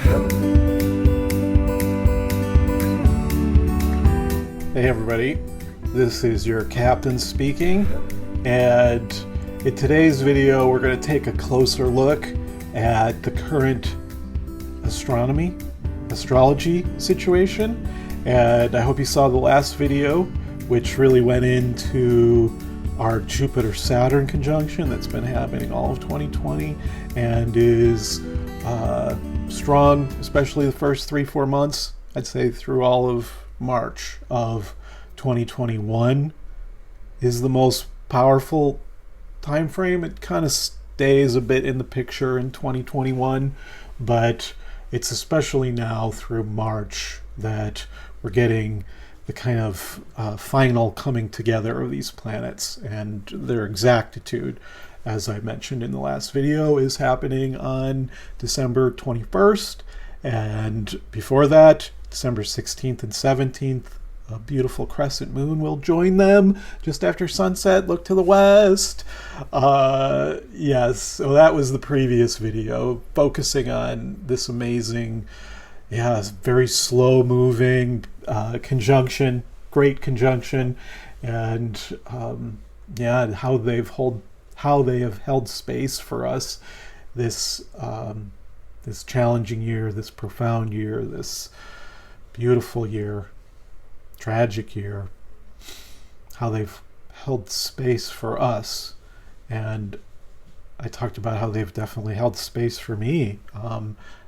Hey everybody, this is your captain speaking, and in today's video we're going to take a closer look at the current astrology situation. And I hope you saw the last video, which really went into our Jupiter-Saturn conjunction that's been happening all of 2020 and is strong, especially the first 3-4 months, I'd say through all of March of 2021 is the most powerful time frame. It kind of stays a bit in the picture in 2021, but it's especially now through March that we're getting the kind of final coming together of these planets, and their exactitude, as I mentioned in the last video, is happening on December 21st, and before that, December 16th and 17th, a beautiful crescent moon will join them just after sunset. Look to the west. Yes, so that was the previous video, focusing on this amazing, very slow moving conjunction, great conjunction, and how they have held space for us this this challenging year, this profound year, this beautiful year, tragic year, how they've held space for us. And I talked about how they've definitely held space for me,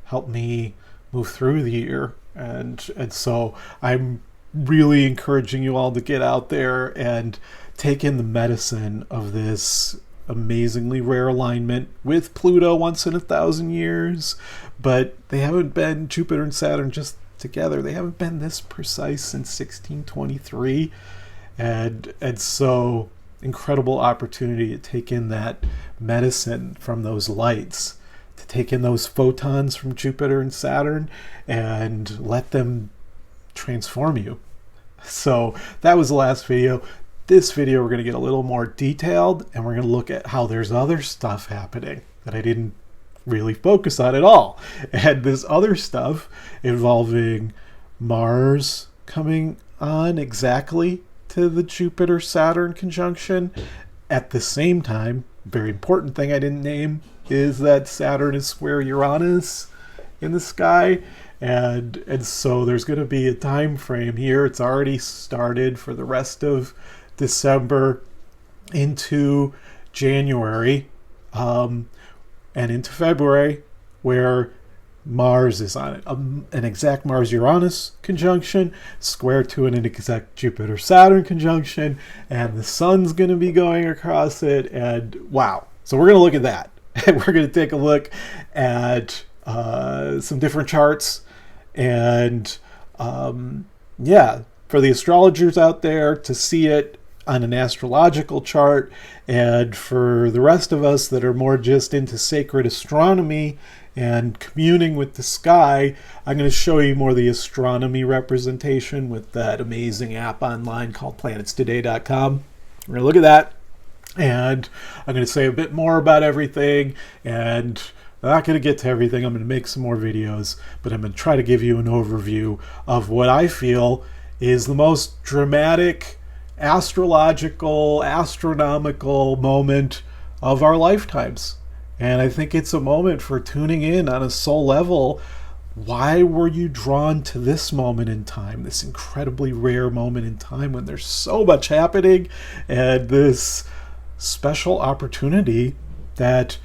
helped me move through the year. And so I'm really encouraging you all to get out there and take in the medicine of this amazingly rare alignment with Pluto once in 1,000 years. But they haven't been, Jupiter and Saturn just together, they haven't been this precise since 1623, and so incredible opportunity to take in that medicine from those lights, to take in those photons from Jupiter and Saturn and let them transform you. So that was the last video. This video we're going to get a little more detailed, and we're going to look at how there's other stuff happening that I didn't really focus on at all. And this other stuff involving Mars coming on exactly to the Jupiter-Saturn conjunction at the same time. Very important thing I didn't name is that Saturn is square Uranus in the sky, and so there's going to be a time frame here. It's already started for the rest of December into January, and into February, where Mars is on it. An exact Mars-Uranus conjunction, square to an exact Jupiter-Saturn conjunction, and the sun's going to be going across it, and wow. So we're going to look at that. And we're going to take a look at some different charts, and for the astrologers out there to see it on an astrological chart, and for the rest of us that are more just into sacred astronomy and communing with the sky, I'm going to show you more of the astronomy representation with that amazing app online called planetstoday.com. We're going to look at that, and I'm going to say a bit more about everything, and I'm not going to get to everything. I'm going to make some more videos, but I'm going to try to give you an overview of what I feel is the most dramatic astrological, astronomical moment of our lifetimes. And I think it's a moment for tuning in on a soul level. Why were you drawn to this moment in time, this incredibly rare moment in time when there's so much happening, and this special opportunity that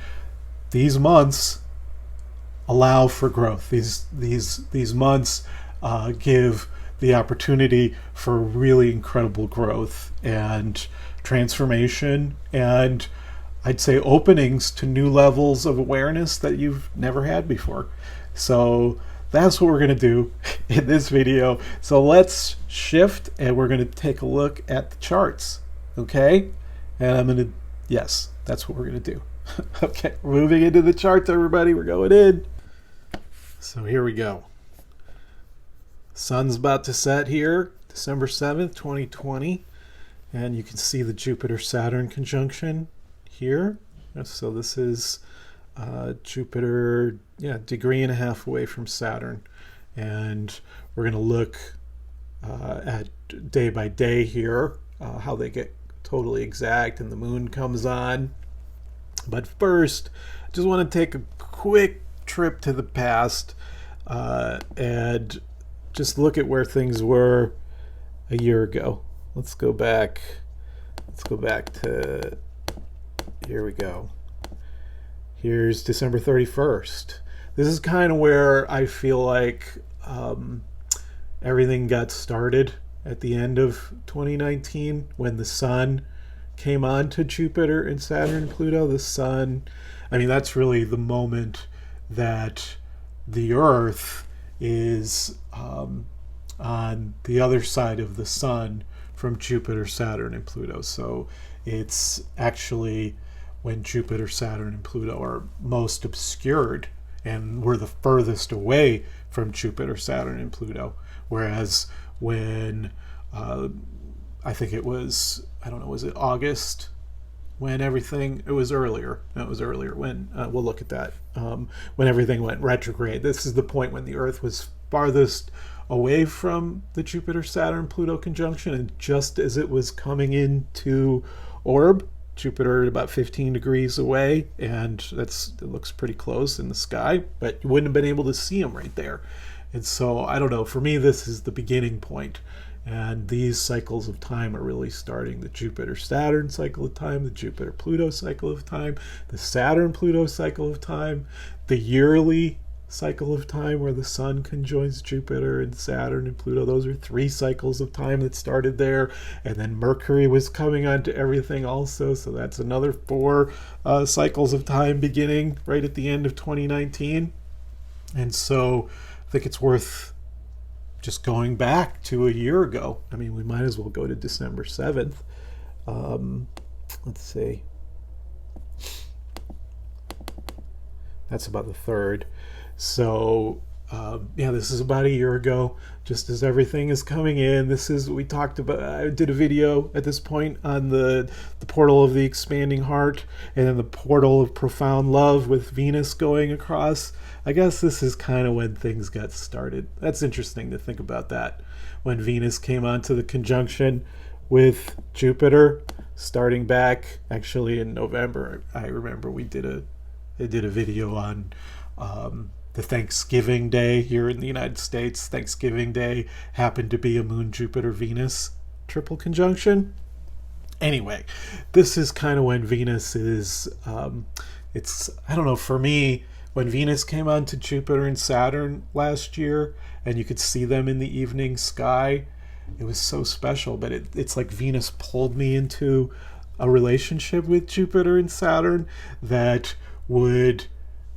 these months allow for growth? These months give the opportunity for really incredible growth and transformation, and I'd say openings to new levels of awareness that you've never had before. So that's what we're going to do in this video. So let's shift, and we're going to take a look at the charts, okay? And yes, that's what we're going to do. Okay, moving into the charts, everybody. We're going in. So here we go. Sun's about to set here, December 7th, 2020. And you can see the Jupiter-Saturn conjunction here. So this is Jupiter, yeah, degree and a half away from Saturn. And we're going to look at day by day here, how they get totally exact and the moon comes on. But first, I just want to take a quick trip to the past and just look at where things were a year ago. Let's go back to, here we go. Here's December 31st. This is kind of where I feel like everything got started at the end of 2019 when the sun came on to Jupiter and Saturn and Pluto. The sun, I mean, that's really the moment that the Earth is on the other side of the sun from Jupiter, Saturn, and Pluto. So it's actually when Jupiter, Saturn, and Pluto are most obscured, and we're the furthest away from Jupiter, Saturn, and Pluto. Whereas when, I think it was, I don't know, was it August when everything, it was earlier. No, it was earlier when, we'll look at that, when everything went retrograde. This is the point when the Earth was farthest away from the Jupiter, Saturn, Pluto conjunction, and just as it was coming into orb, Jupiter at about 15 degrees away, and it looks pretty close in the sky, but you wouldn't have been able to see them right there. And so, I don't know, for me, this is the beginning point. And these cycles of time are really starting. The Jupiter-Saturn cycle of time, the Jupiter-Pluto cycle of time, the Saturn-Pluto cycle of time, the yearly cycle of time where the sun conjoins Jupiter and Saturn and Pluto. Those are 3 cycles of time that started there. And then Mercury was coming onto everything also. So that's another 4 cycles of time beginning right at the end of 2019. And so I think it's worth just going back to a year ago. I mean, we might as well go to December 7th. Let's see. That's about the 3rd. So, yeah, this is about a year ago, just as everything is coming in. This is, we talked about, I did a video at this point on the portal of the expanding heart, and then the portal of profound love with Venus going across. I guess this is kind of when things got started. That's interesting to think about that. When Venus came onto the conjunction with Jupiter, starting back actually in November. I remember I did a video on the Thanksgiving Day here in the United States. Thanksgiving Day happened to be a Moon, Jupiter, Venus triple conjunction. Anyway, this is kind of when Venus is, it's, I don't know, for me, when Venus came onto Jupiter and Saturn last year, and you could see them in the evening sky, it was so special. But it's like Venus pulled me into a relationship with Jupiter and Saturn that would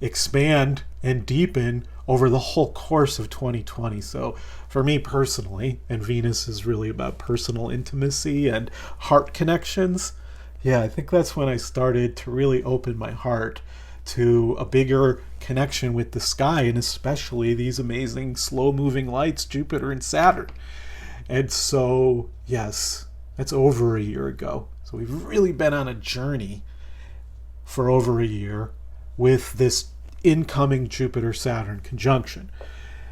expand and deepen over the whole course of 2020. So for me personally, and Venus is really about personal intimacy and heart connections, yeah, I think that's when I started to really open my heart to a bigger connection with the sky, and especially these amazing slow-moving lights, Jupiter and Saturn. And so, yes, that's over a year ago. So we've really been on a journey for over a year with this incoming Jupiter-Saturn conjunction.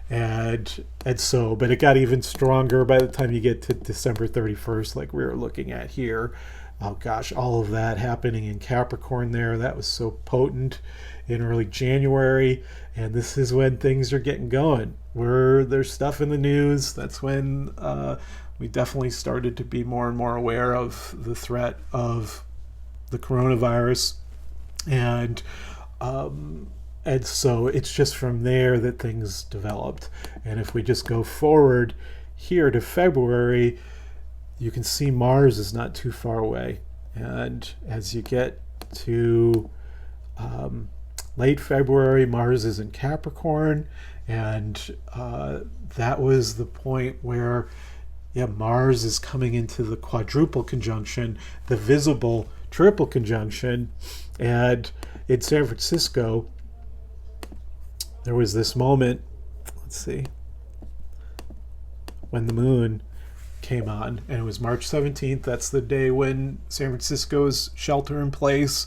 And so, but it got even stronger by the time you get to December 31st, like we were looking at here. Oh gosh, all of that happening in Capricorn there. That was so potent in early January. And this is when things are getting going. There's stuff in the news. That's when we definitely started to be more and more aware of the threat of the coronavirus. And so it's just from there that things developed. And if we just go forward here to February, you can see Mars is not too far away. And as you get to late February, Mars is in Capricorn. And that was the point where, yeah, Mars is coming into the quadruple conjunction, the visible triple conjunction. And in San Francisco, there was this moment, let's see, when the moon came on, and it was March 17th. That's the day when San Francisco's shelter in place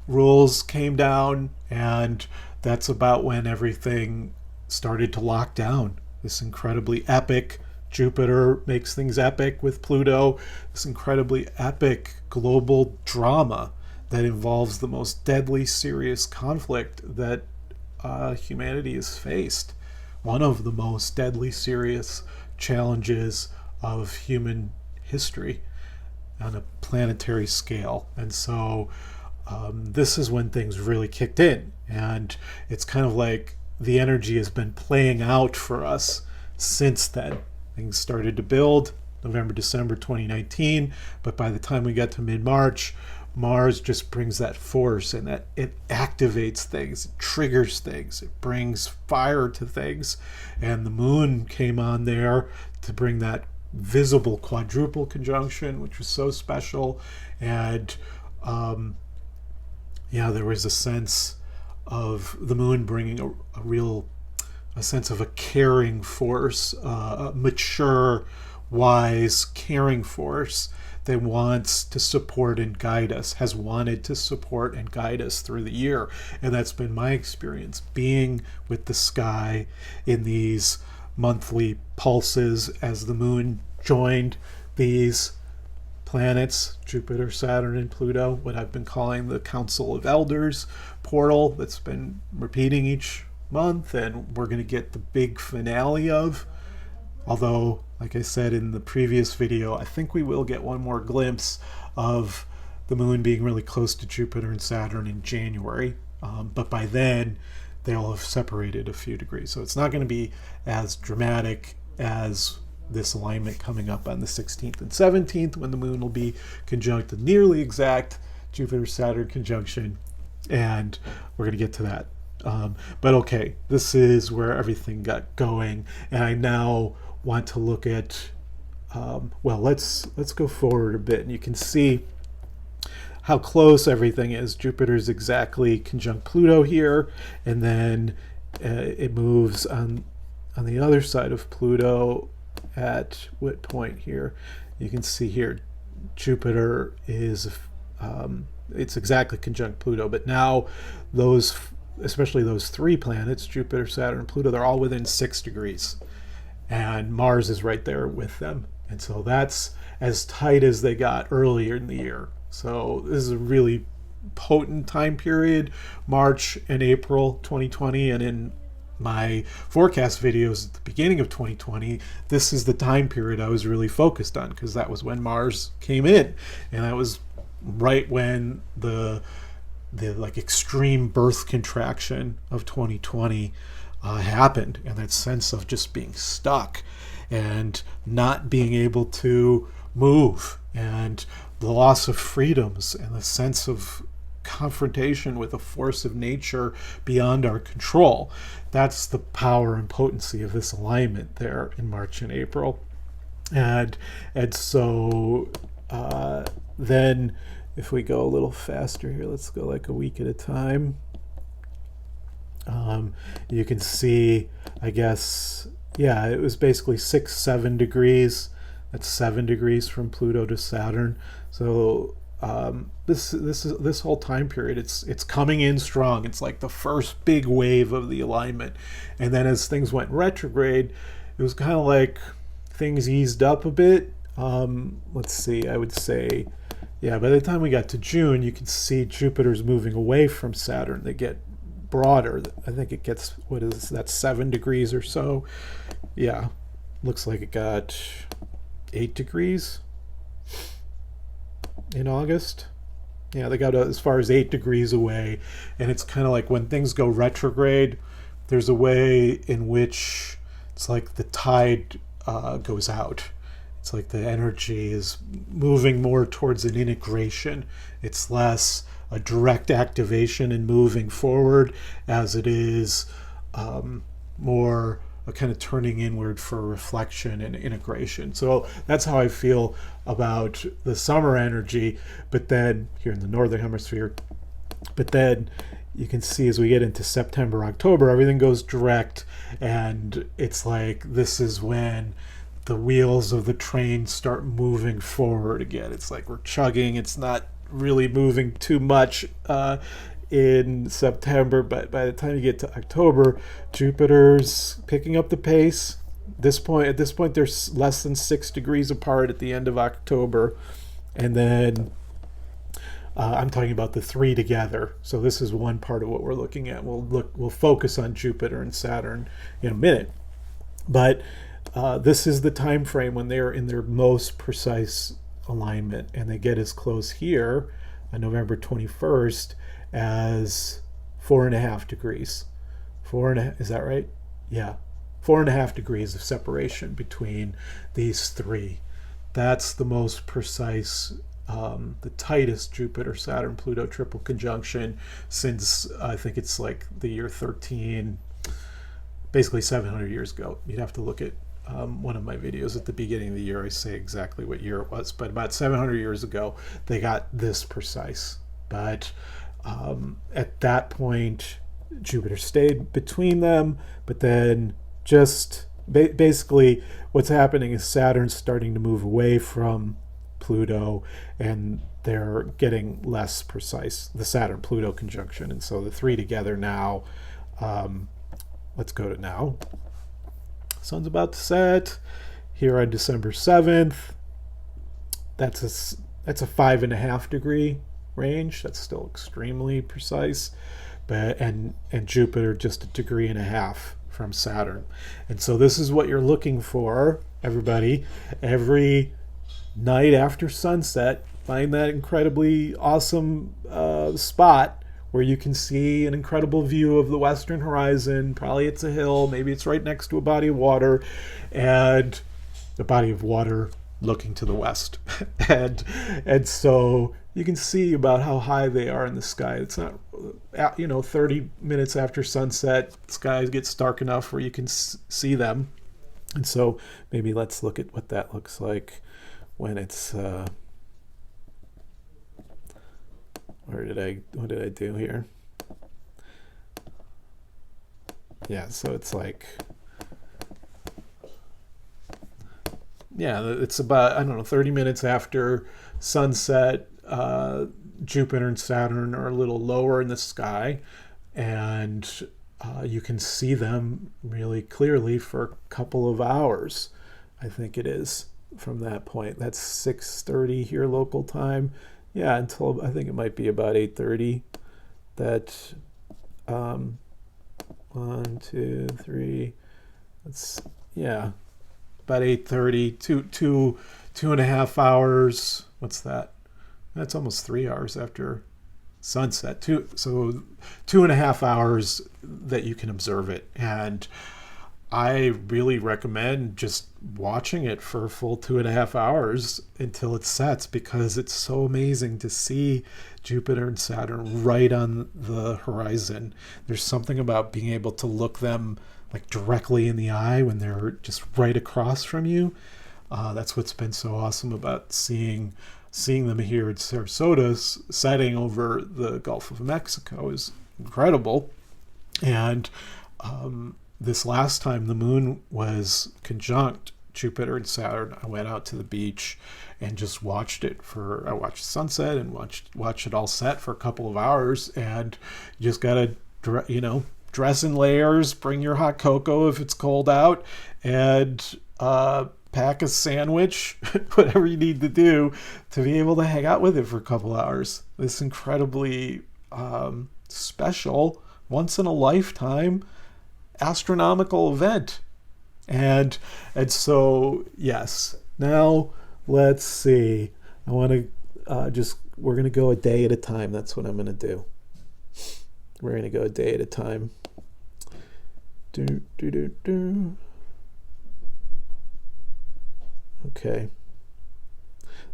rules came down, and that's about when everything started to lock down. This incredibly epic, Jupiter makes things epic with Pluto, this incredibly epic global drama that involves the most deadly serious conflict that humanity has faced. One of the most deadly serious challenges of human history on a planetary scale. And so this is when things really kicked in. And it's kind of like the energy has been playing out for us since then. Things started to build November, December 2019, but by the time we got to mid-March, Mars just brings that force, and that it activates things, it triggers things, it brings fire to things. And the moon came on there to bring that visible quadruple conjunction, which was so special. And there was a sense of the moon bringing a sense of a caring force, a mature, wise, caring force that wants to support and guide us, has wanted to support and guide us through the year. And that's been my experience, being with the sky in these monthly pulses as the moon joined these planets, Jupiter, Saturn, and Pluto, what I've been calling the Council of Elders portal that's been repeating each month, and we're going to get the big finale of. Although, like I said in the previous video, I think we will get one more glimpse of the moon being really close to Jupiter and Saturn in January. But by then, they'll have separated a few degrees. So it's not going to be as dramatic as this alignment coming up on the 16th and 17th, when the moon will be conjunct a nearly exact Jupiter-Saturn conjunction. And we're going to get to that. But okay, this is where everything got going. And I now want to look at, let's go forward a bit, and you can see how close everything is. Jupiter's exactly conjunct Pluto here, and then it moves on the other side of Pluto at what point here? You can see here Jupiter is it's exactly conjunct Pluto, but now especially those three planets, Jupiter, Saturn, and Pluto, they're all within 6 degrees. And Mars is right there with them. And so that's as tight as they got earlier in the year. So this is a really potent time period, March and April 2020. And in my forecast videos at the beginning of 2020, this is the time period I was really focused on, because that was when Mars came in. And that was right when the like extreme birth contraction of 2020 happened, and that sense of just being stuck and not being able to move, and the loss of freedoms, and the sense of confrontation with a force of nature beyond our control. That's the power and potency of this alignment there in March and April. And so then if we go a little faster here, let's go like a week at a time. You can see, I guess, it was basically 6-7 degrees. That's 7 degrees from Pluto to Saturn. So this whole time period, it's coming in strong. It's like the first big wave of the alignment. And then as things went retrograde, it was kind of like things eased up a bit. Let's see, I would say, by the time we got to June, you can see Jupiter's moving away from Saturn. They get broader. I think it gets, 7 degrees or so. Yeah, looks like it got 8 degrees in August. Yeah, they got as far as 8 degrees away. And it's kind of like when things go retrograde, there's a way in which it's like the tide goes out. It's like the energy is moving more towards an integration. It's less a direct activation and moving forward as it is more a kind of turning inward for reflection and integration. So that's how I feel about the summer energy, but then here in the northern hemisphere. But then you can see as we get into September, October, everything goes direct, and it's like this is when the wheels of the train start moving forward again. It's like we're chugging. It's not really moving too much in September, but by the time you get to October, Jupiter's picking up the pace. At this point, they're less than 6 degrees apart at the end of October, and then I'm talking about the three together. So this is one part of what we're looking at. We'll focus on Jupiter and Saturn in a minute, but this is the time frame when they're in their most precise alignment, and they get as close here on November 21st as 4.5 degrees. Is that right? Yeah. 4.5 degrees of separation between these three. That's the most precise, the tightest Jupiter, Saturn, Pluto triple conjunction since I think it's like the year 13, basically 700 years ago. You'd have to look at one of my videos at the beginning of the year. I say exactly what year it was, but about 700 years ago, they got this precise. But at that point, Jupiter stayed between them, but then just basically what's happening is Saturn's starting to move away from Pluto, and they're getting less precise, the Saturn-Pluto conjunction. And so the three together now, let's go to now. Sun's about to set here on December 7th. That's a 5.5 degree range. That's still extremely precise, but and Jupiter just 1.5 degrees from Saturn. And so this is what you're looking for, everybody. Every night after sunset, find that incredibly awesome spot where you can see an incredible view of the western horizon. Probably it's a hill, maybe it's right next to a body of water, and the body of water looking to the west. and so you can see about how high they are in the sky. It's not, 30 minutes after sunset, the sky gets dark enough where you can see them. And so maybe let's look at what that looks like when it's, what did I do here? Yeah, so it's like, yeah, it's about, 30 minutes after sunset. Jupiter and Saturn are a little lower in the sky, and you can see them really clearly for a couple of hours, I think it is, from that point. That's 6:30 here local time. Yeah, until I think it might be about 8:30. That 1, 2, 3. That's, yeah, about 8:30. 2.5 hours. What's that? That's almost 3 hours after sunset. So 2.5 hours that you can observe it. And I really recommend just watching it for a full 2.5 hours until it sets, because it's so amazing to see Jupiter and Saturn right on the horizon. There's something about being able to look them like directly in the eye when they're just right across from you. That's what's been so awesome about seeing them here at Sarasota setting over the Gulf of Mexico is incredible. And this last time the moon was conjunct Jupiter and Saturn, I went out to the beach and just watched I watched sunset and watched it all set for a couple of hours. And you just gotta, dress in layers, bring your hot cocoa if it's cold out, and pack a sandwich, whatever you need to do to be able to hang out with it for a couple hours. This incredibly special, once in a lifetime astronomical event. And so, yes, now let's see. I want to we're going to go a day at a time. That's what I'm going to do. We're going to go a day at a time. Okay.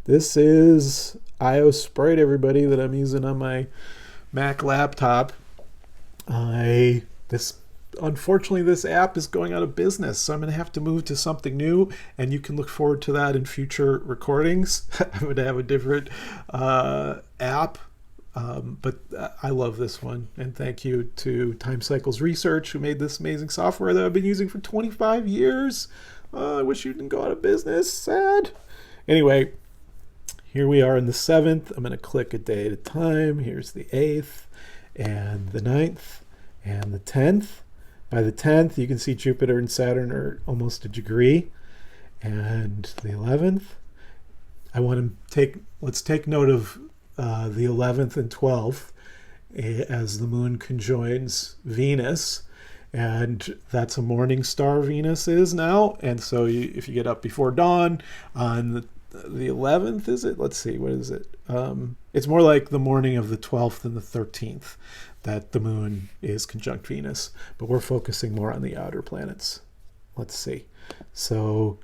This is IO Sprite, everybody, that I'm using on my Mac laptop. Unfortunately, this app is going out of business, so I'm going to have to move to something new, and you can look forward to that in future recordings. I'm going to have a different app, but I love this one, and thank you to Time Cycles Research, who made this amazing software that I've been using for 25 years. I wish you didn't go out of business. Sad. Anyway, here we are in the 7th. I'm going to click a day at a time. Here's the 8th and the 9th and the 10th. By the 10th, you can see Jupiter and Saturn are almost a degree. And the 11th, let's take note of the 11th and 12th as the moon conjoins Venus. And that's a morning star Venus is now. And so if you get up before dawn on the 11th, is it? Let's see, what is it? It's more like the morning of the 12th and the 13th that the moon is conjunct Venus. But we're focusing more on the outer planets. Let's see. So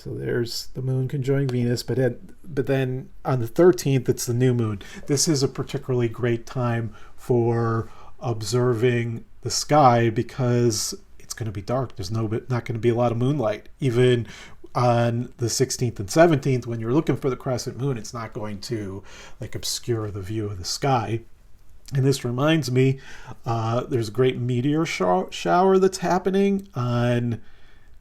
there's the moon conjoining Venus, but then on the 13th, it's the new moon. This is a particularly great time for observing the sky because it's going to be dark. There's not going to be a lot of moonlight. Even on the 16th and 17th, when you're looking for the crescent moon, it's not going to obscure the view of the sky. And this reminds me, there's a great meteor shower that's happening on,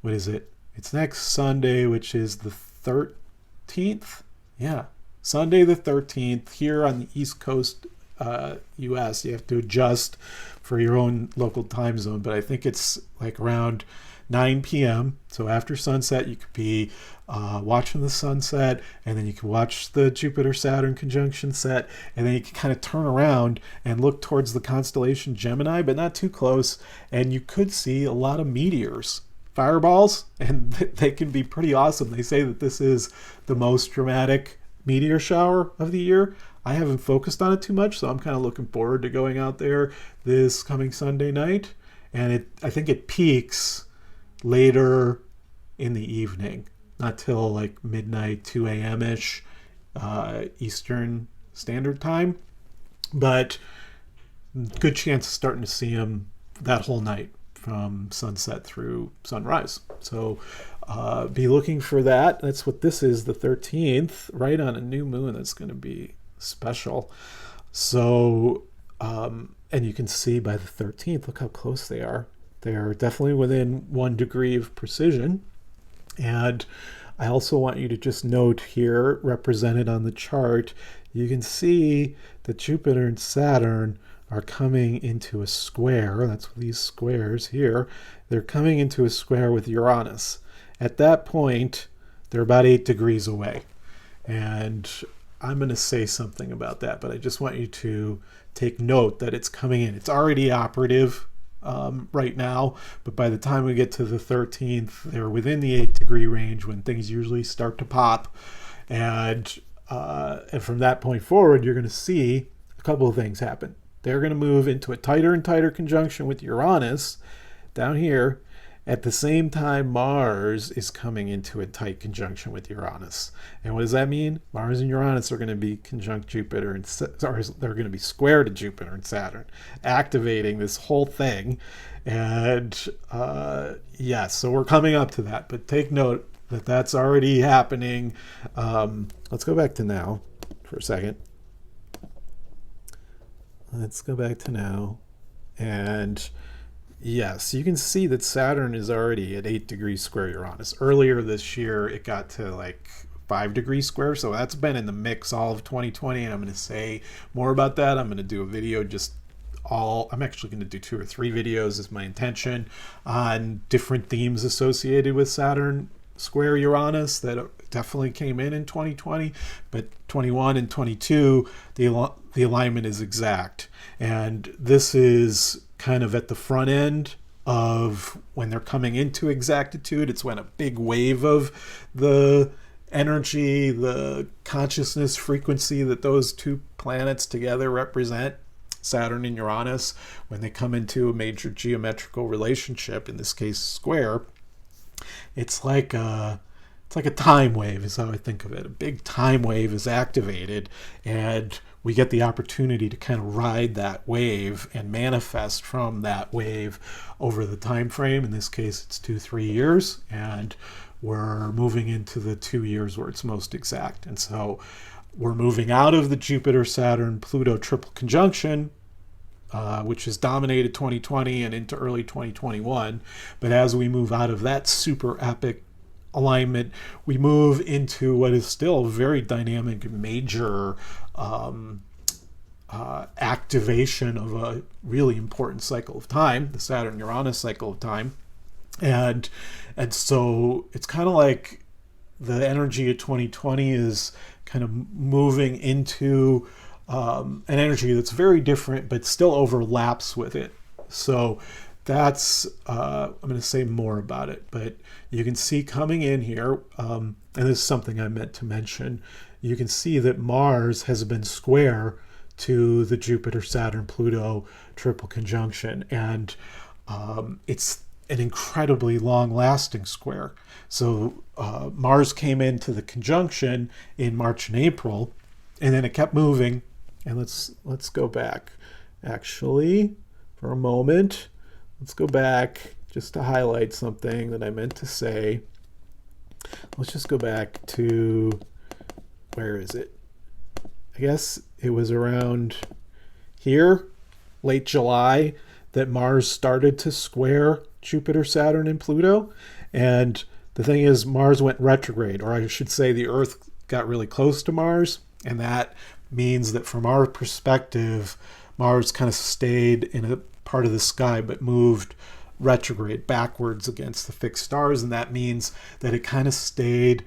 what is it? It's next Sunday, which is the 13th. Yeah, Sunday the 13th here on the East Coast US. You have to adjust for your own local time zone, but I think it's around 9 p.m. So after sunset, you could be watching the sunset, and then you can watch the Jupiter-Saturn conjunction set, and then you can kind of turn around and look towards the constellation Gemini, but not too close, and you could see a lot of meteors, fireballs, and they can be pretty awesome. They say that this is the most dramatic meteor shower of the year. I haven't focused on it too much, so I'm kind of looking forward to going out there this coming Sunday night. And I think it peaks later in the evening, not till midnight, 2 a.m.-ish Eastern Standard Time. But good chance of starting to see them that whole night from sunset through sunrise. So be looking for that. That's what this is, the 13th, right on a new moon. That's going to be special. So, and you can see by the 13th, look how close they are. They are definitely within 1 degree of precision. And I also want you to just note here, represented on the chart, you can see that Jupiter and Saturn are coming into a square. That's these squares here. They're coming into a square with Uranus. At that point, they're about 8 degrees away. And I'm going to say something about that, but I just want you to take note that it's coming in. It's already operative right now, but by the time we get to the 13th, they're within the 8 degree range when things usually start to pop. And from that point forward, you're going to see a couple of things happen. They're going to move into a tighter and tighter conjunction with Uranus down here. At the same time, Mars is coming into a tight conjunction with Uranus. And what does that mean? Mars and Uranus are going to be conjunct Jupiter, and they're going to be square to Jupiter and Saturn, activating this whole thing. And so we're coming up to that. But take note that that's already happening. Let's go back to now for a second. Let's go back to now. And yes, you can see that Saturn is already at 8 degrees square Uranus. Earlier this year, it got to 5 degrees square. So that's been in the mix all of 2020. And I'm going to say more about that. I'm going to do a video I'm actually going to do 2 or 3 videos is my intention on different themes associated with Saturn square Uranus that definitely came in 2020, but 21 and 22, the alignment is exact. And this is kind of at the front end of when they're coming into exactitude. It's when a big wave of the energy, the consciousness frequency that those two planets together represent, Saturn and Uranus, when they come into a major geometrical relationship, in this case square, it's like a time wave is how I think of it. A big time wave is activated, and we get the opportunity to kind of ride that wave and manifest from that wave over the time frame. In this case, it's 2-3 years, and we're moving into the 2 years where it's most exact. And so we're moving out of the Jupiter-Saturn-Pluto triple conjunction, which has dominated 2020 and into early 2021. But as we move out of that super epic alignment, we move into what is still a very dynamic, major activation of a really important cycle of time, the Saturn-Uranus cycle of time. And so it's kind of like the energy of 2020 is kind of moving into an energy that's very different, but still overlaps with it. So that's, I'm going to say more about it, but you can see coming in here, and this is something I meant to mention, you can see that Mars has been square to the Jupiter, Saturn, Pluto triple conjunction. And it's an incredibly long-lasting square. So Mars came into the conjunction in March and April, and then it kept moving. And let's go back, actually, for a moment. Let's go back just to highlight something that I meant to say. Let's just go back to, where is it? I guess it was around here, late July, that Mars started to square Jupiter, Saturn, and Pluto. And the thing is, Mars went retrograde, or I should say the Earth got really close to Mars. And that means that from our perspective, Mars kind of stayed in a part of the sky, but moved retrograde backwards against the fixed stars. And that means that it kind of stayed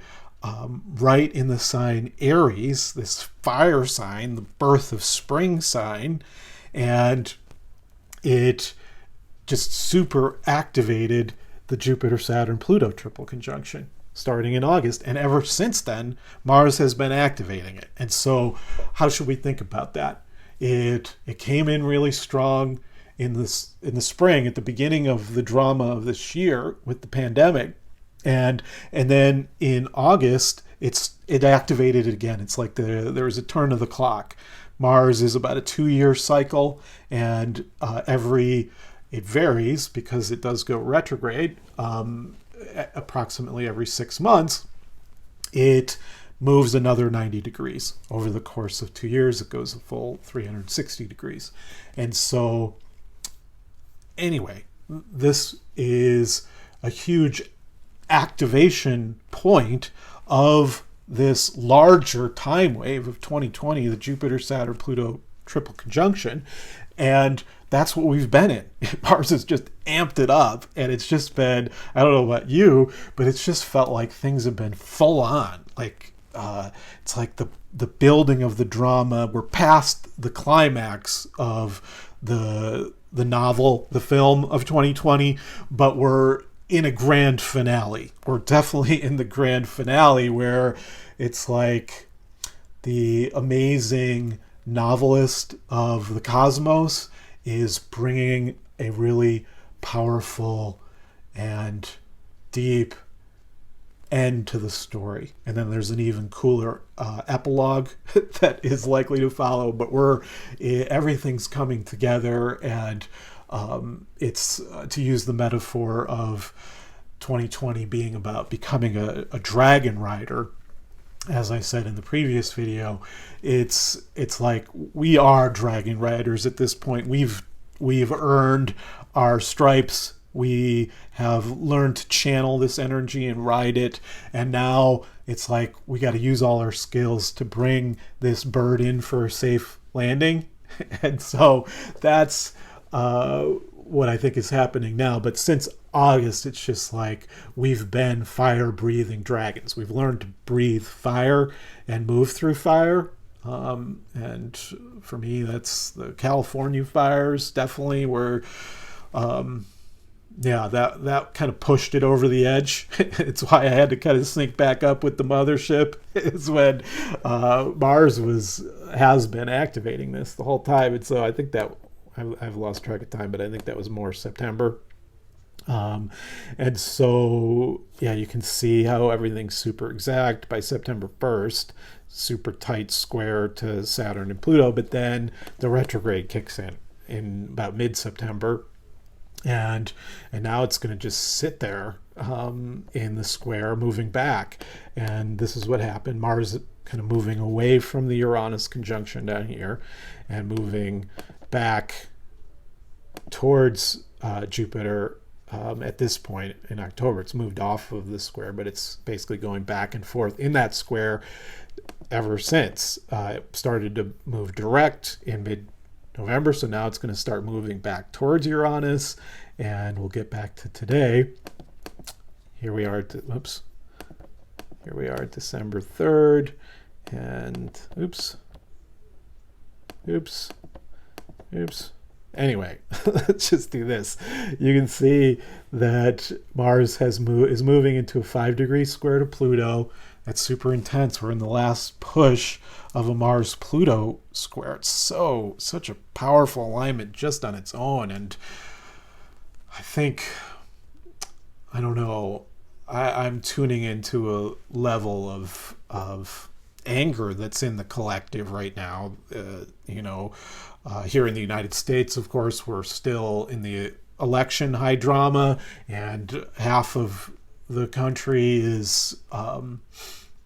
right in the sign Aries, this fire sign, the birth of spring sign. And it just super activated the Jupiter, Saturn, Pluto triple conjunction starting in August. And ever since then, Mars has been activating it. And so how should we think about that? It came in really strong in the spring, at the beginning of the drama of this year with the pandemic. And then in August, it activated it again. It's like there was a turn of the clock. Mars is about a 2-year cycle, and it varies because it does go retrograde approximately every 6 months. It moves another 90 degrees. Over the course of 2 years, it goes a full 360 degrees. And so, anyway, this is a huge activation point of this larger time wave of 2020, the Jupiter, Saturn, Pluto triple conjunction. And that's what we've been in. Mars has just amped it up, and it's just been, I don't know about you, but it's just felt like things have been full on. Like it's like the building of the drama. We're past the climax of the novel, the film of 2020, but we're in a grand finale. We're definitely in the grand finale where it's like the amazing novelist of the cosmos is bringing a really powerful and deep end to the story. And then there's an even cooler epilogue that is likely to follow, but everything's coming together. And it's to use the metaphor of 2020 being about becoming a dragon rider. As I said in the previous video, it's like we are dragon riders at this point. We've earned our stripes. We have learned to channel this energy and ride it. And now it's like we got to use all our skills to bring this bird in for a safe landing. And so that's what I think is happening now. But since August, it's just like we've been fire-breathing dragons. We've learned to breathe fire and move through fire. And for me, that's the California fires, definitely, where that kind of pushed it over the edge. It's why I had to kind of sync back up with the mothership, is when Mars has been activating this the whole time. And so I think that I've lost track of time, but I think that was more September. And so, yeah, you can see how everything's super exact by September 1st, super tight square to Saturn and Pluto, but then the retrograde kicks in about mid-September. And now it's going to just sit there in the square, moving back. And this is what happened. Mars kind of moving away from the Uranus conjunction down here and moving back towards Jupiter, at this point in October. It's moved off of the square, but it's basically going back and forth in that square ever since. It started to move direct in mid-November, so now it's going to start moving back towards Uranus, and we'll get back to today. Here we are, here we are, December 3rd, and oops. Anyway, let's just do this. You can see that Mars is moving into a 5-degree square to Pluto. That's super intense. We're in the last push of a Mars-Pluto square. It's such a powerful alignment just on its own. And I think, I don't know, I'm tuning into a level of anger that's in the collective right now. Here in the United States, of course, we're still in the election high drama, and half of the country is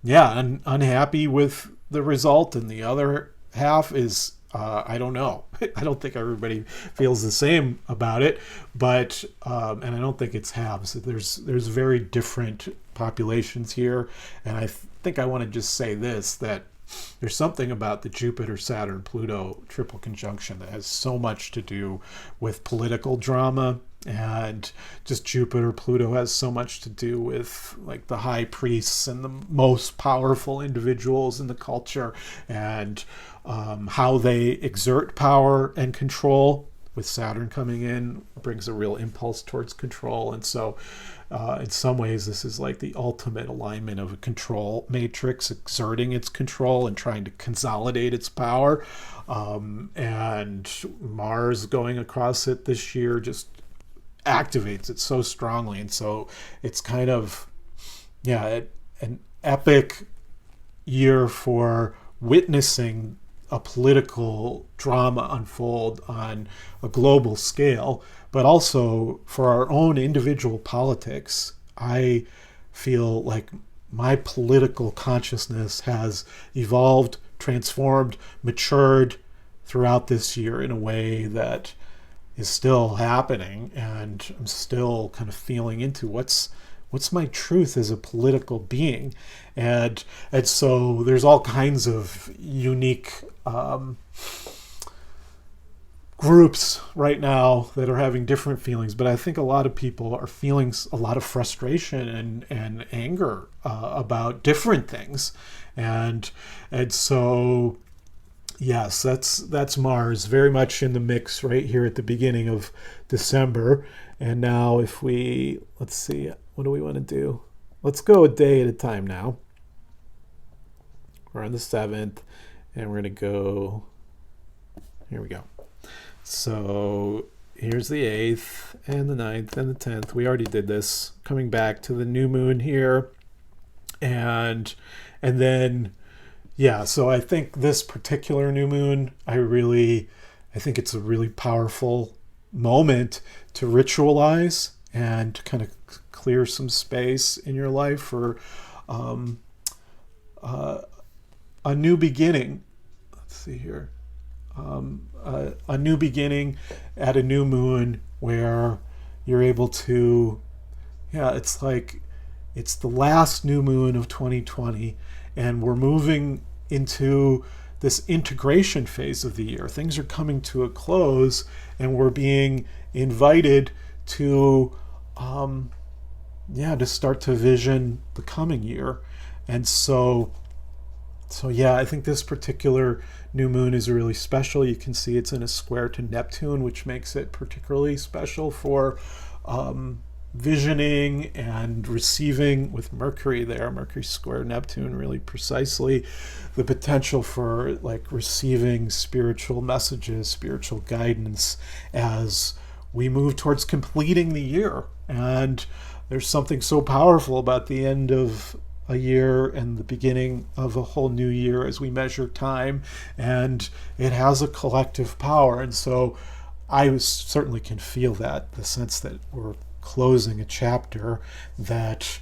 unhappy with the result, and the other half is I don't know. I don't think everybody feels the same about it, but and I don't think it's halves. There's very different populations here, and I think I want to just say this, that there's something about the Jupiter-Saturn-Pluto triple conjunction that has so much to do with political drama, and just Jupiter-Pluto has so much to do with like the high priests and the most powerful individuals in the culture, and how they exert power and control. With Saturn coming in, brings a real impulse towards control. And so in some ways, this is like the ultimate alignment of a control matrix exerting its control and trying to consolidate its power. And Mars going across it this year just activates it so strongly. And so it's kind of, an epic year for witnessing a political drama unfold on a global scale, but also for our own individual politics. I feel like my political consciousness has evolved, transformed, matured throughout this year in a way that is still happening, and I'm still kind of feeling into what's my truth as a political being. And so there's all kinds of unique groups right now that are having different feelings, but I think a lot of people are feeling a lot of frustration and anger about different things. And so yes, that's Mars very much in the mix right here at the beginning of December. And now if let's see, what do we want to do? Let's go a day at a time now. We're on the 7th, and we're going to go, here we go. So here's the 8th, and the 9th, and the 10th. We already did this. Coming back to the new moon here. And then, so I think this particular new moon, I think it's a really powerful moment to ritualize and to kind of clear some space in your life for a new beginning. Let's see here. A new beginning at a new moon where you're able to, it's like it's the last new moon of 2020, and we're moving into this integration phase of the year. Things are coming to a close, and we're being invited to to start to vision the coming year. And so I think this particular new moon is really special. You can see it's in a square to Neptune, which makes it particularly special for visioning and receiving, with Mercury there. Mercury square Neptune, really precisely the potential for like receiving spiritual messages, spiritual guidance as we move towards completing the year. And there's something so powerful about the end of a year and the beginning of a whole new year as we measure time, and it has a collective power. And so I certainly can feel that, the sense that we're closing a chapter that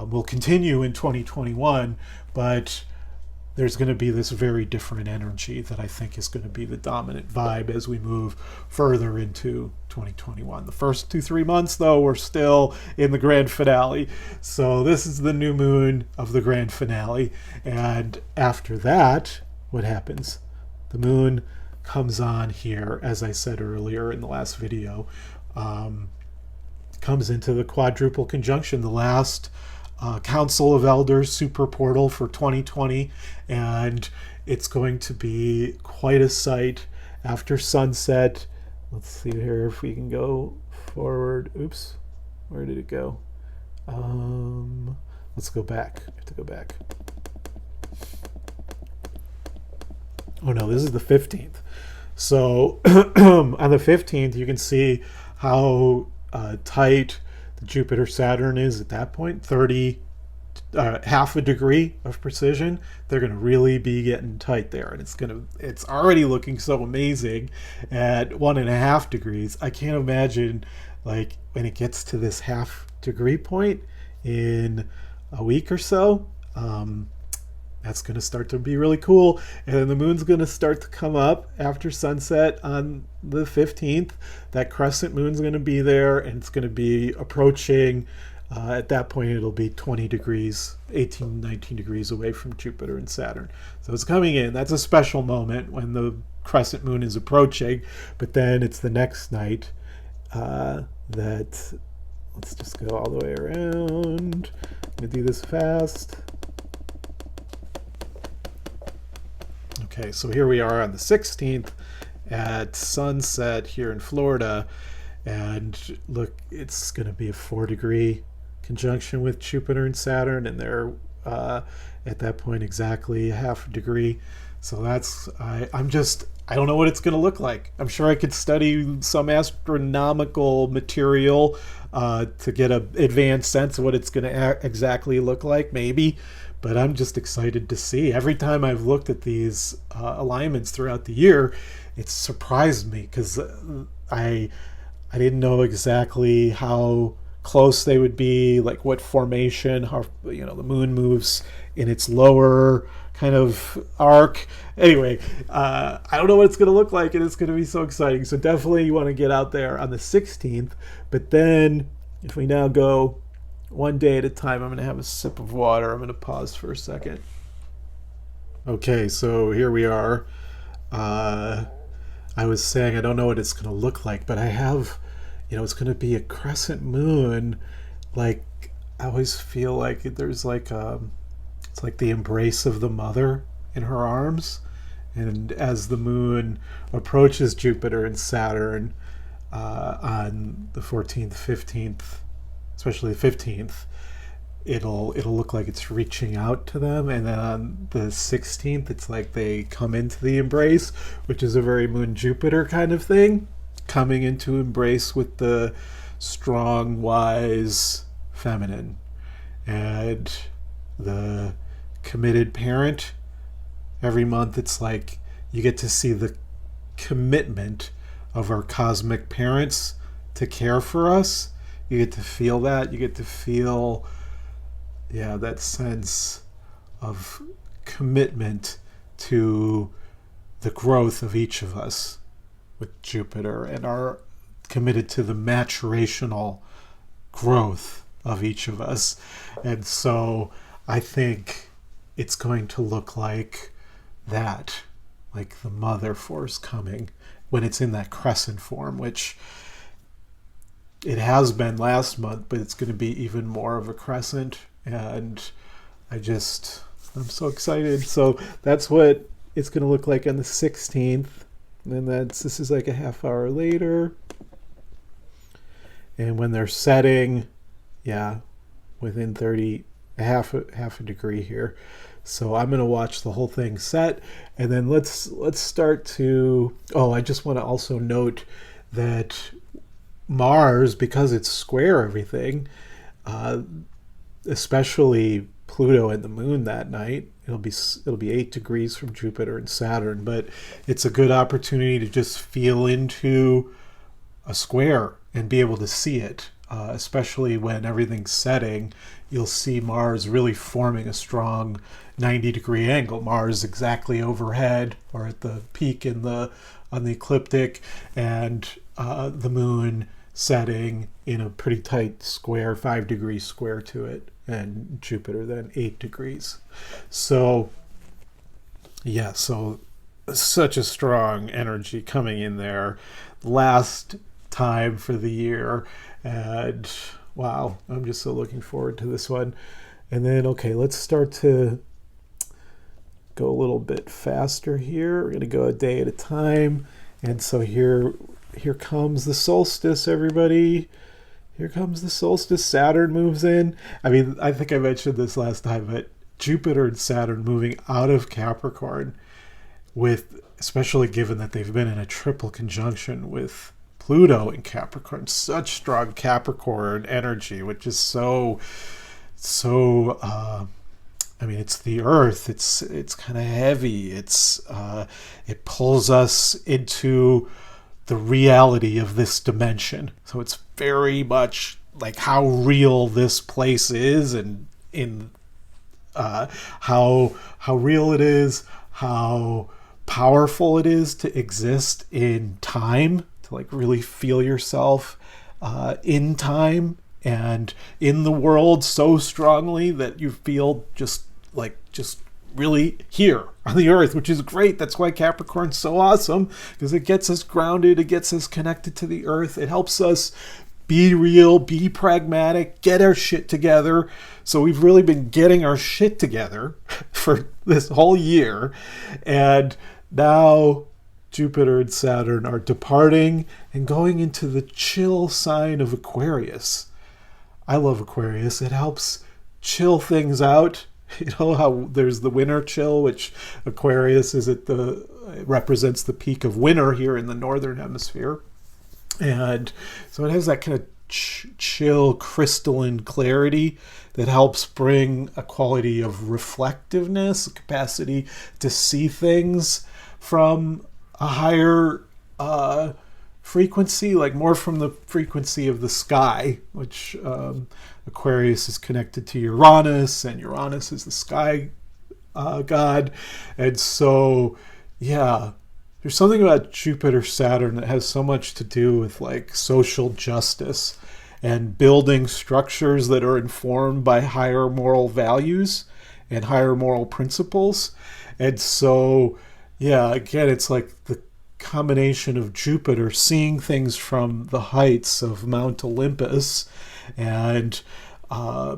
will continue in 2021, but there's going to be this very different energy that I think is going to be the dominant vibe as we move further into 2021. The first 2-3 months, though, we're still in the grand finale. So this is the new moon of the grand finale. And after that, what happens? The moon comes on here, as I said earlier in the last video, comes into the quadruple conjunction, the last Council of Elders super portal for 2020, and it's going to be quite a sight after sunset. Let's see here if we can go forward. Oops, where did it go? Let's go back. I have to go back. Oh no, this is the 15th. So on the 15th, you can see how tight the Jupiter-Saturn is at that point. 30, half a degree of precision. They're going to really be getting tight there, and it's already looking so amazing at 1.5 degrees. I can't imagine, like, when it gets to this half degree point in a week or so. That's going to start to be really cool. And then the moon's going to start to come up after sunset on the 15th. That crescent moon's going to be there, and it's going to be approaching, at that point it'll be 20 degrees, 18, 19 degrees away from Jupiter and Saturn. So it's coming in. That's a special moment when the crescent moon is approaching. But then it's the next night that, let's just go all the way around. I'm going to do this fast. Okay, so here we are on the 16th at sunset here in Florida, and look, it's going to be a 4-degree conjunction with Jupiter and Saturn, and they're at that point exactly a half a degree. So that's, I don't know what it's going to look like. I'm sure I could study some astronomical material to get an advanced sense of what it's going to exactly look like, maybe. But I'm just excited to see. Every time I've looked at these alignments throughout the year, it's surprised me because I didn't know exactly how close they would be, like what formation, how the moon moves in its lower kind of arc. Anyway, I don't know what it's going to look like, and it's going to be so exciting. So definitely you want to get out there on the 16th. But then if we now go one day at a time, I'm going to have a sip of water. I'm going to pause for a second. Okay, so here we are. I was saying I don't know what it's going to look like, but I have, it's going to be a crescent moon. Like, I always feel like there's like it's like the embrace of the mother in her arms. And as the moon approaches Jupiter and Saturn on the 14th, 15th, especially the 15th, it'll look like it's reaching out to them, and then on the 16th it's like they come into the embrace, which is a very moon Jupiter kind of thing, coming into embrace with the strong, wise feminine. And the committed parent, every month it's like you get to see the commitment of our cosmic parents to care for us. You get to feel that. You get to feel, that sense of commitment to the growth of each of us with Jupiter, and are committed to the maturational growth of each of us. And so I think it's going to look like that, like the mother force coming when it's in that crescent form, which it has been last month, but it's going to be even more of a crescent. And I'm so excited. So that's what it's going to look like on the 16th. And this is like a half hour later. And when they're setting, within 30, half a degree here. So I'm going to watch the whole thing set. And then let's start to, I just want to also note that Mars, because it's square everything, especially Pluto and the moon that night, it'll be 8 degrees from Jupiter and Saturn, but it's a good opportunity to just feel into a square and be able to see it. especially when everything's setting, you'll see Mars really forming a strong 90-degree angle. Mars exactly overhead or at the peak on the ecliptic, and the moon setting in a pretty tight square, 5-degree square to it, and Jupiter then 8 degrees. So yeah, so such a strong energy coming in there last time for the year, and wow, I'm just so looking forward to this one. And then, okay, let's start to go a little bit faster here. We're going to go a day at a time. And so here comes the solstice, everybody. Here comes the solstice. Saturn moves in. I mean, I think I mentioned this last time, but Jupiter and Saturn moving out of Capricorn, with, especially given that they've been in a triple conjunction with Pluto in Capricorn, such strong Capricorn energy, which is so I mean, it's the earth, it's kind of heavy, it pulls us into the reality of this dimension. So it's very much like how real this place is, and in how real it is, how powerful it is to exist in time, to like really feel yourself in time and in the world so strongly that you feel just really here on the earth, which is great. That's why Capricorn's so awesome, because it gets us grounded, it gets us connected to the earth, it helps us be real, be pragmatic, get our shit together. So we've really been getting our shit together for this whole year, and now Jupiter and Saturn are departing and going into the chill sign of Aquarius. I love Aquarius. It helps chill things out. You know how there's the winter chill, which Aquarius is it represents the peak of winter here in the northern hemisphere. And so it has that kind of chill, crystalline clarity that helps bring a quality of reflectiveness, a capacity to see things from a higher frequency, like more from the frequency of the sky, which Aquarius is connected to Uranus, and Uranus is the sky god. And so, yeah, there's something about Jupiter Saturn that has so much to do with like social justice and building structures that are informed by higher moral values and higher moral principles. And so, yeah, again, it's like the combination of Jupiter seeing things from the heights of Mount Olympus and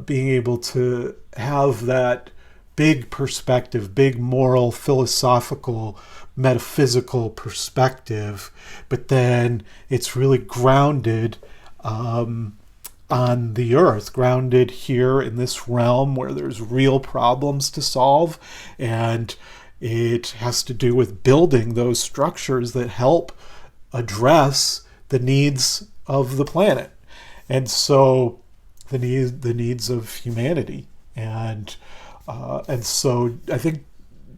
being able to have that big perspective, big moral, philosophical, metaphysical perspective, but then it's really grounded on the earth, grounded here in this realm where there's real problems to solve, and it has to do with building those structures that help address the needs of the planet, and so the needs of humanity. And so I think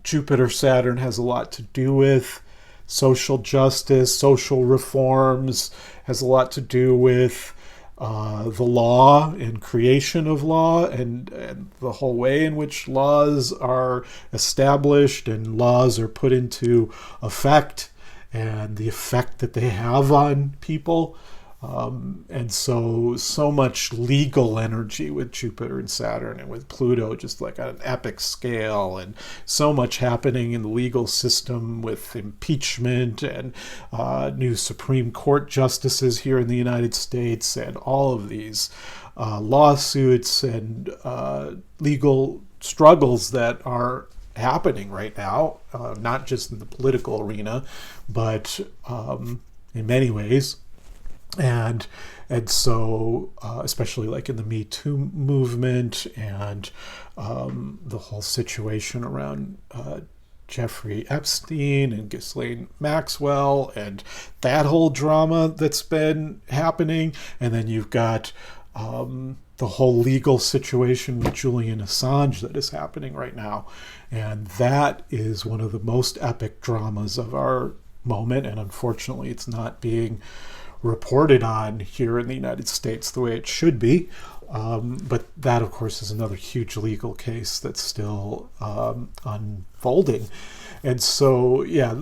Jupiter Saturn has a lot to do with social justice, social reforms, has a lot to do with the law and creation of law, and the whole way in which laws are established and laws are put into effect, and the effect that they have on people. And so much legal energy with Jupiter and Saturn, and with Pluto just like on an epic scale, and so much happening in the legal system with impeachment and new Supreme Court justices here in the United States, and all of these lawsuits and legal struggles that are happening right now, not just in the political arena, but in many ways. And so, especially like in the Me Too movement, and the whole situation around Jeffrey Epstein and Ghislaine Maxwell, and that whole drama that's been happening. And then you've got the whole legal situation with Julian Assange that is happening right now. And that is one of the most epic dramas of our moment. And unfortunately, it's not being reported on here in the United States the way it should be. But that, of course, is another huge legal case that's still unfolding. And so, yeah,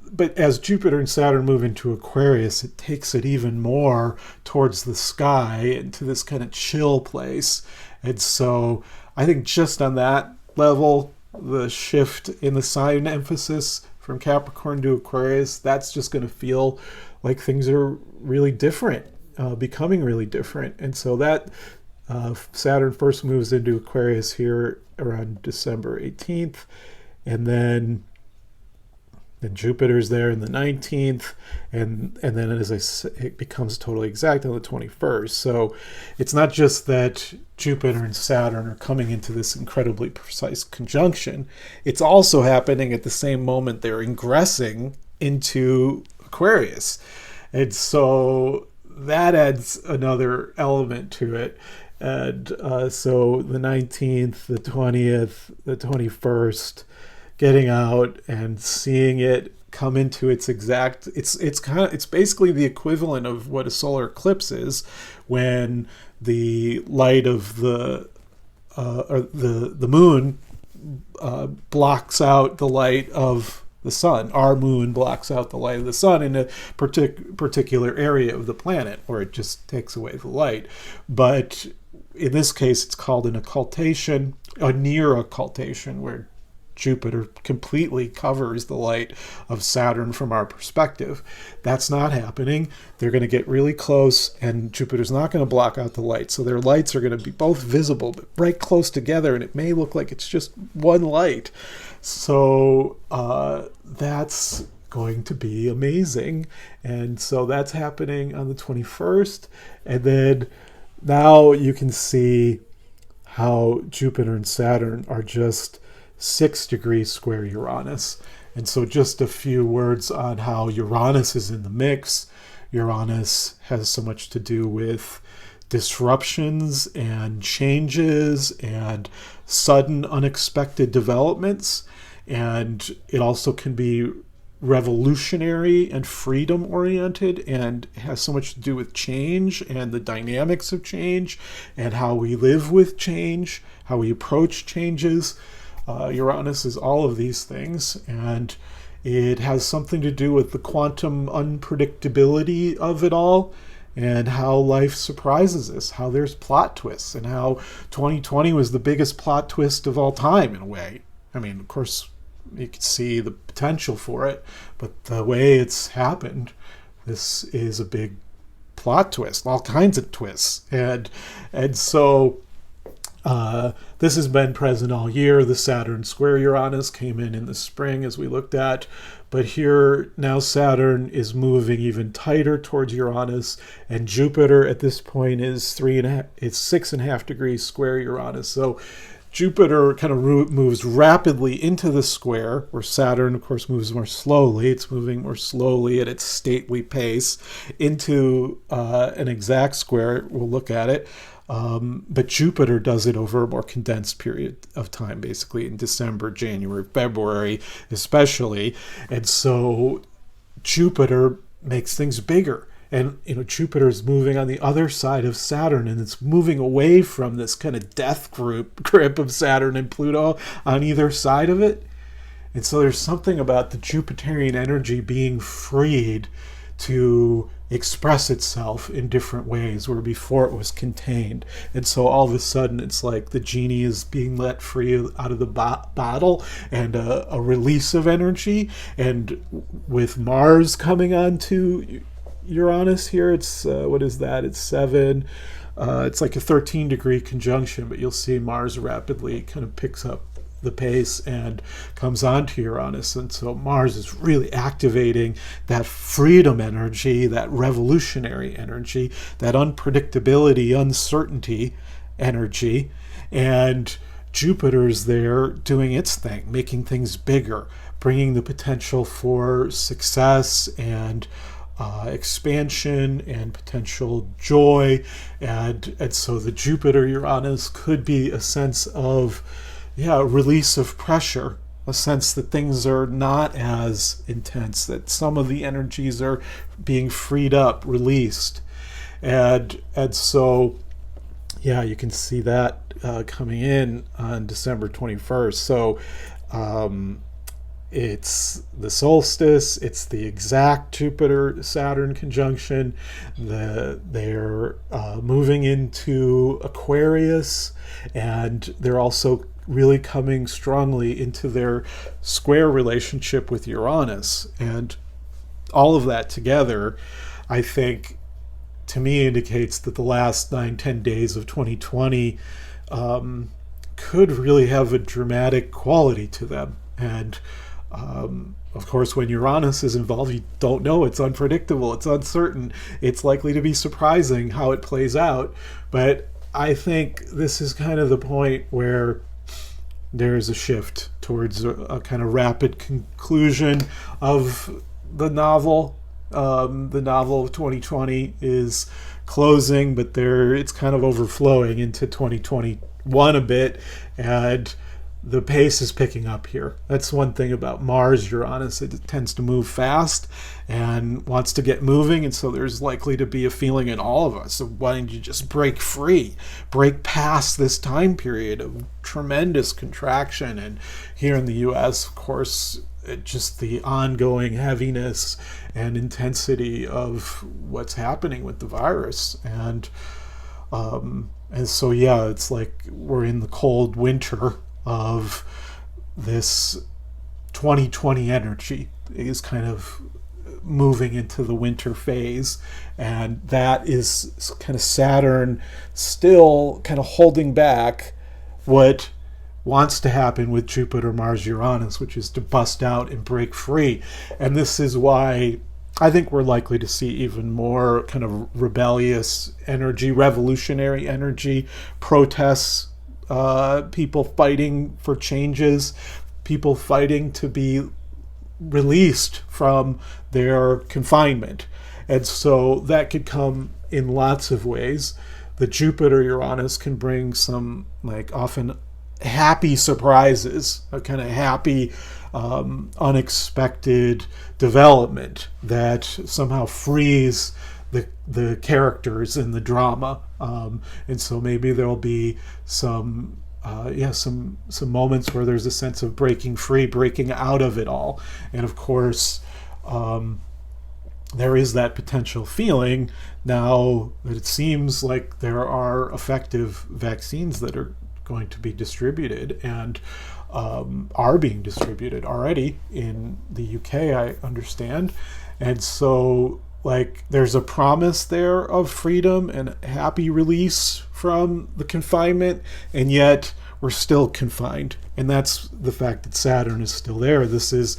but as Jupiter and Saturn move into Aquarius, it takes it even more towards the sky, into this kind of chill place. And so I think just on that level, the shift in the sign emphasis from Capricorn to Aquarius, that's just going to feel like things are really different, becoming really different. And so that Saturn first moves into Aquarius here around December 18th, and then Jupiter's there in the 19th, and then, as I say, it becomes totally exact on the 21st. So it's not just that Jupiter and Saturn are coming into this incredibly precise conjunction, it's also happening at the same moment they're ingressing into Aquarius. And so that adds another element to it. And so the 19th, the 20th, the 21st, getting out and seeing it come into its exact, it's basically the equivalent of what a solar eclipse is, when the light of the moon blocks out the light of the sun. Our moon blocks out the light of the sun in a particular area of the planet, or it just takes away the light. But in this case, it's called an occultation, a near occultation, where Jupiter completely covers the light of Saturn from our perspective. That's not happening. They're going to get really close, and Jupiter's not going to block out the light. So their lights are going to be both visible, but right close together, and it may look like it's just one light. So that's going to be amazing. And so that's happening on the 21st. And then now you can see how Jupiter and Saturn are just 6 degrees square Uranus. And so just a few words on how Uranus is in the mix. Uranus has so much to do with disruptions and changes and sudden unexpected developments. And it also can be revolutionary and freedom oriented, and has so much to do with change and the dynamics of change and how we live with change, how we approach changes. Uranus is all of these things, and it has something to do with the quantum unpredictability of it all, and how life surprises us, how there's plot twists, and how 2020 was the biggest plot twist of all time in a way. I mean, of course, you can see the potential for it, but the way it's happened, this is a big plot twist, all kinds of twists. And so this has been present all year. The Saturn square Uranus came in the spring, as we looked at, but here now Saturn is moving even tighter towards Uranus, and Jupiter at this point is 6.5 degrees square Uranus. So Jupiter kind of moves rapidly into the square, where Saturn, of course, moves more slowly. It's moving more slowly at its stately pace into an exact square. We'll look at it. But Jupiter does it over a more condensed period of time, basically in December, January, February, especially. And so Jupiter makes things bigger. And, Jupiter is moving on the other side of Saturn, and it's moving away from this kind of death grip of Saturn and Pluto on either side of it. And so there's something about the Jupiterian energy being freed to express itself in different ways, where before it was contained. And so all of a sudden it's like the genie is being let free out of the bottle, and a release of energy. And with Mars coming on to Uranus here, it's what is that? It's 7. It's like a 13-degree conjunction, but you'll see Mars rapidly kind of picks up the pace and comes on to Uranus. And so Mars is really activating that freedom energy, that revolutionary energy, that unpredictability, uncertainty energy. And Jupiter's there doing its thing, making things bigger, bringing the potential for success and expansion and potential joy. And so the Jupiter Uranus could be a sense of release of pressure, a sense that things are not as intense, that some of the energies are being freed up, released. And so, yeah, you can see that coming in on December 21st. So it's the solstice, it's the exact Jupiter-Saturn conjunction. They're moving into Aquarius, and they're also really coming strongly into their square relationship with Uranus. And all of that together, I think, to me, indicates that the last 9-10 days of 2020 could really have a dramatic quality to them. And of course, when Uranus is involved, you don't know. It's unpredictable. It's uncertain. It's likely to be surprising how it plays out. But I think this is kind of the point where there's a shift towards a kind of rapid conclusion of the novel. The novel of 2020 is closing, but it's kind of overflowing into 2021 a bit, and the pace is picking up here. That's one thing about Mars Uranus. It tends to move fast and wants to get moving, and so there's likely to be a feeling in all of us of wanting to just break free, break past this time period of tremendous contraction. And here in the US, of course, just the ongoing heaviness and intensity of what's happening with the virus. And so, yeah, it's like we're in the cold winter of this 2020 energy is kind of moving into the winter phase. And that is kind of Saturn still kind of holding back what wants to happen with Jupiter, Mars, Uranus, which is to bust out and break free. And this is why I think we're likely to see even more kind of rebellious energy, revolutionary energy, protests, people fighting for changes, people fighting to be released from their confinement. And so that could come in lots of ways. The Jupiter Uranus can bring some, like, often happy surprises, a kind of happy, unexpected development that somehow frees the characters in the drama. And so maybe there'll be some moments where there's a sense of breaking free, breaking out of it all. And of course, there is that potential feeling now that it seems like there are effective vaccines that are going to be distributed and are being distributed already in the UK, I understand. And so, like, there's a promise there of freedom and happy release from the confinement, and yet we're still confined. And that's the fact that Saturn is still there. This is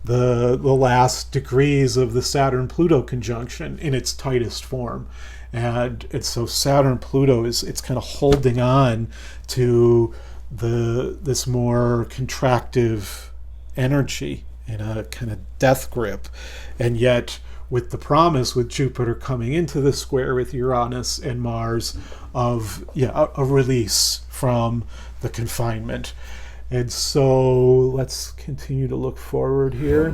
the last degrees of the Saturn-Pluto conjunction in its tightest form. And so Saturn-Pluto it's kind of holding on to this more contractive energy in a kind of death grip. And yet, with the promise with Jupiter coming into the square with Uranus and Mars of a release from the confinement. And so let's continue to look forward here.